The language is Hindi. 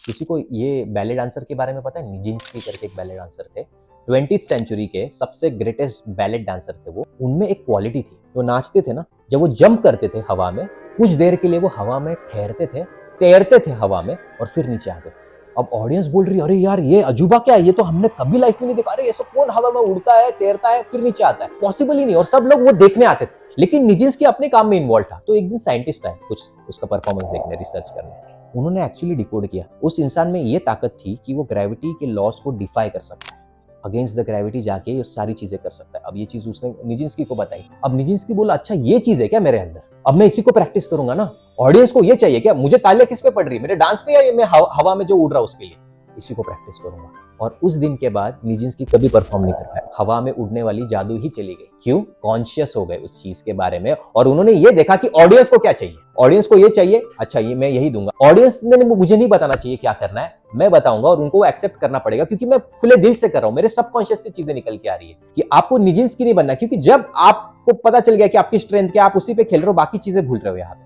किसी को ये बैले डांसर के बारे में पता है? निजिंस्की करके एक बैले डांसर थे। 20th सेंचुरी के सबसे ग्रेटेस्ट बैले डांसर थे वो। उनमें एक क्वालिटी थी, वो नाचते थे ना, जब वो जंप करते थे हवा में, कुछ देर के लिए वो हवा में ठहरते थे, तैरते थे हवा में और फिर नीचे आते थे। अब ऑडियंस बोल रही है, अरे यार ये अजूबा क्या है, ये तो हमने कभी लाइफ में नहीं देखा। अरे ऐसा कौन हवा में उड़ता है, तैरता है, फिर नीचे आता है? पॉसिबल ही नहीं। और सब लोग वो देखने आते थे। लेकिन निजिंस्की अपने काम में इन्वॉल्व था। तो एक दिन साइंटिस्ट आए कुछ उसका परफॉर्मेंस देखने, रिसर्च करने। उन्होंने एक्चुअली डिकोड किया, उस इंसान में ये ताकत थी कि वो ग्रेविटी के लॉस को डिफाई कर सकता है, अगेंस्ट द ग्रेविटी जाके ये सारी चीजें कर सकता है। अब ये चीज उसने निजिंस्की को बताई। अब निजिंस्की बोला, अच्छा ये चीज है क्या मेरे अंदर, अब मैं इसी को प्रैक्टिस करूंगा ना। ऑडियंस को ये चाहिए क्या, मुझे तालियां किस पे पड़ रही है, मेरे डांस पे या ये मैं हवा में जो उड़ रहा हूं उसके लिए, इसी को प्रैक्टिस करूंगा। और उस दिन के बाद निजिंस्की कभी परफॉर्म नहीं कर पाया, हवा में उड़ने वाली जादू ही चली गई। क्यों? कॉन्शियस हो गए उस चीज के बारे में और उन्होंने ये देखा कि ऑडियंस को क्या चाहिए। ऑडियंस को ये चाहिए, अच्छा ये मैं यही दूंगा। ऑडियंस ने मुझे नहीं बताना चाहिए क्या करना है, मैं बताऊंगा और उनको एक्सेप्ट करना पड़ेगा क्योंकि मैं खुले दिल से कर रहा हूं, मेरे सबकॉन्शियस से चीजें निकल के आ रही है। कि आपको निजिंस्की नहीं बनना, क्योंकि जब आपको पता चल गया कि आपकी स्ट्रेंथ क्या, आप उसी पे खेल रहे हो, बाकी चीजें भूल रहे हो यहाँ पे।